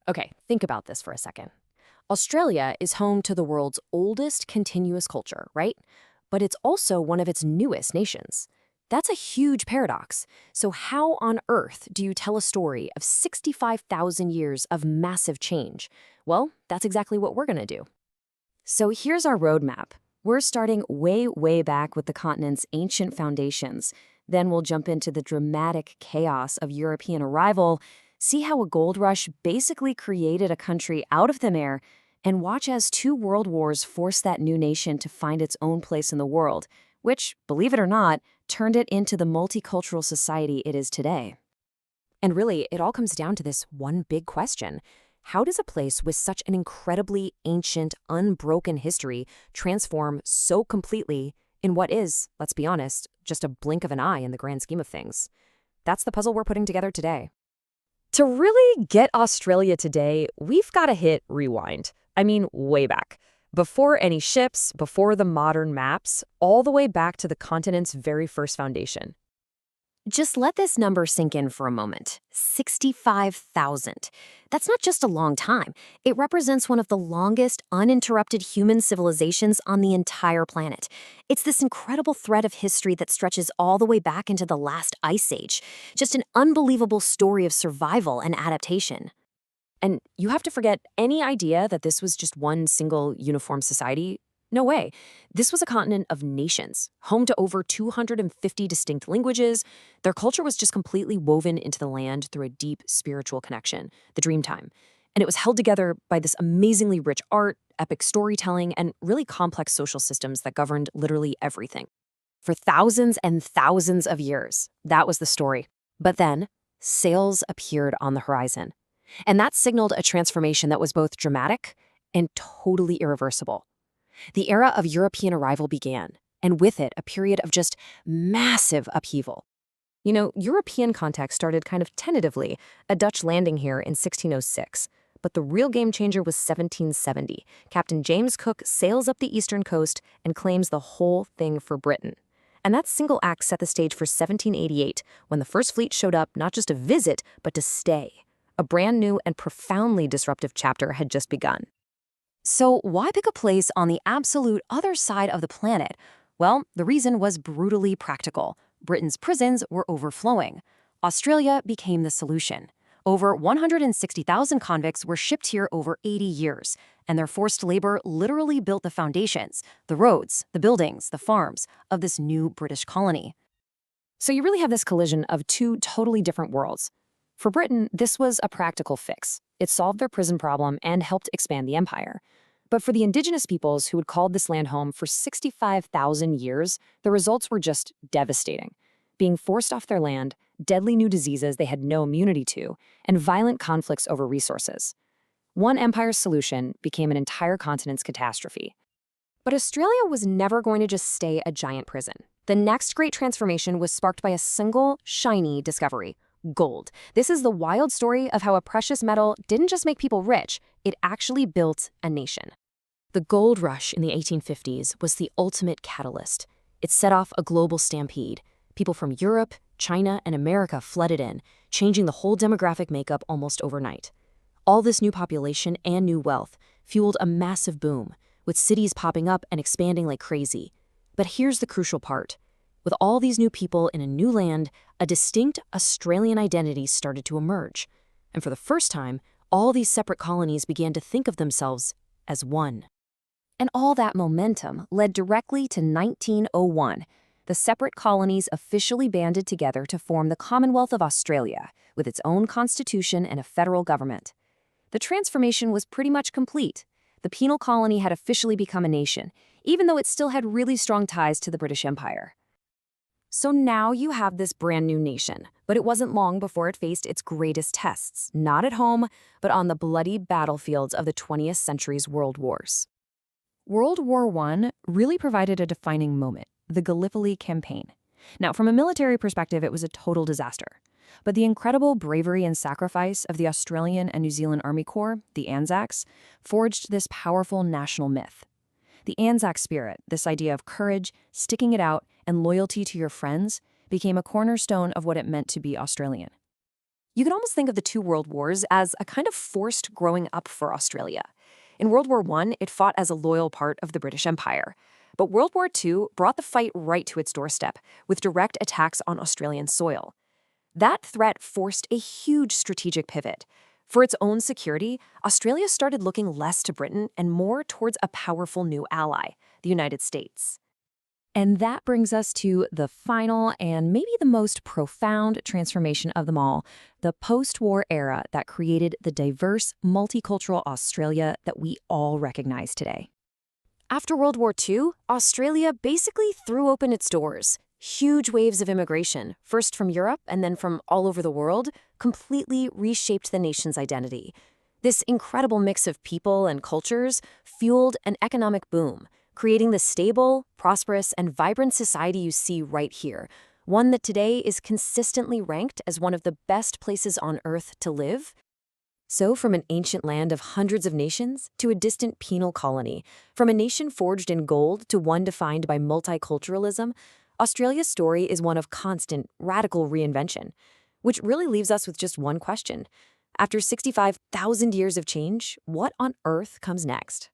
Okay, think about this for a second. Australia is home to the world's oldest continuous culture, right? But it's also one of its newest nations. That's a huge paradox. So, how on earth do you tell a story of 65,000 years of massive change? Well, that's exactly what we're going to do. So, here's our roadmap. We're starting way, way back with the continent's ancient foundations. Then we'll jump into the dramatic chaos of European arrival, see how a gold rush basically created a country out of thin air, and watch as two world wars forced that new nation to find its own place in the world, which, believe it or not, turned it into the multicultural society it is today. And really, it all comes down to this one big question. How does a place with such an incredibly ancient, unbroken history transform so completely in what is, let's be honest, just a blink of an eye in the grand scheme of things? That's the puzzle we're putting together today. To really get Australia today, we've got to hit rewind. I mean, way back. Before any ships, before the modern maps, all the way back to the continent's very first foundation. Just let this number sink in for a moment. 65,000. That's not just a long time. It represents one of the longest uninterrupted human civilizations on the entire planet. It's this incredible thread of history that stretches all the way back into the last ice age. Just an unbelievable story of survival and adaptation. And you have to forget any idea that this was just one single uniform society. No way. This was a continent of nations, home to over 250 distinct languages. Their culture was just completely woven into the land through a deep spiritual connection, the Dreamtime. And it was held together by this amazingly rich art, epic storytelling, and really complex social systems that governed literally everything. For thousands and thousands of years, that was the story. But then, sails appeared on the horizon. And that signaled a transformation that was both dramatic and totally irreversible. The era of European arrival began, and with it, a period of just massive upheaval. You know, European context started kind of tentatively, a Dutch landing here in 1606. But the real game changer was 1770. Captain James Cook sails up the eastern coast and claims the whole thing for Britain. And that single act set the stage for 1788, when the first fleet showed up not just to visit, but to stay. A brand new and profoundly disruptive chapter had just begun. So why pick a place on the absolute other side of the planet? Well, the reason was brutally practical. Britain's prisons were overflowing. Australia became the solution. Over 160,000 convicts were shipped here over 80 years, and their forced labor literally built the foundations, the roads, the buildings, the farms of this new British colony. So you really have this collision of two totally different worlds. For Britain, this was a practical fix. It solved their prison problem and helped expand the empire. But for the indigenous peoples who had called this land home for 65,000 years, the results were just devastating. Being forced off their land, deadly new diseases they had no immunity to, and violent conflicts over resources. One empire's solution became an entire continent's catastrophe. But Australia was never going to just stay a giant prison. The next great transformation was sparked by a single, shiny discovery: gold. This is the wild story of how a precious metal didn't just make people rich, it actually built a nation. The gold rush in the 1850s was the ultimate catalyst. It set off a global stampede. People from Europe, China, and America flooded in, changing the whole demographic makeup almost overnight. All this new population and new wealth fueled a massive boom, with cities popping up and expanding like crazy. But here's the crucial part. With all these new people in a new land, a distinct Australian identity started to emerge. And for the first time, all these separate colonies began to think of themselves as one. And all that momentum led directly to 1901. The separate colonies officially banded together to form the Commonwealth of Australia, with its own constitution and a federal government. The transformation was pretty much complete. The penal colony had officially become a nation, even though it still had really strong ties to the British Empire. So now you have this brand new nation, but it wasn't long before it faced its greatest tests, not at home, but on the bloody battlefields of the 20th century's world wars. World War I really provided a defining moment, the Gallipoli Campaign. Now, from a military perspective, it was a total disaster. But the incredible bravery and sacrifice of the Australian and New Zealand Army Corps, the Anzacs, forged this powerful national myth. The Anzac spirit, this idea of courage, sticking it out, and loyalty to your friends, became a cornerstone of what it meant to be Australian. You could almost think of the two world wars as a kind of forced growing up for Australia. In World War I, it fought as a loyal part of the British Empire. But World War II brought the fight right to its doorstep, with direct attacks on Australian soil. That threat forced a huge strategic pivot. For its own security, Australia started looking less to Britain and more towards a powerful new ally, the United States. And that brings us to the final and maybe the most profound transformation of them all, the post-war era that created the diverse, multicultural Australia that we all recognize today. After World War II, Australia basically threw open its doors. Huge waves of immigration, first from Europe and then from all over the world, completely reshaped the nation's identity. This incredible mix of people and cultures fueled an economic boom, creating the stable, prosperous, and vibrant society you see right here, one that today is consistently ranked as one of the best places on Earth to live. So from an ancient land of hundreds of nations to a distant penal colony, from a nation forged in gold to one defined by multiculturalism, Australia's story is one of constant, radical reinvention, which really leaves us with just one question. After 65,000 years of change, what on earth comes next?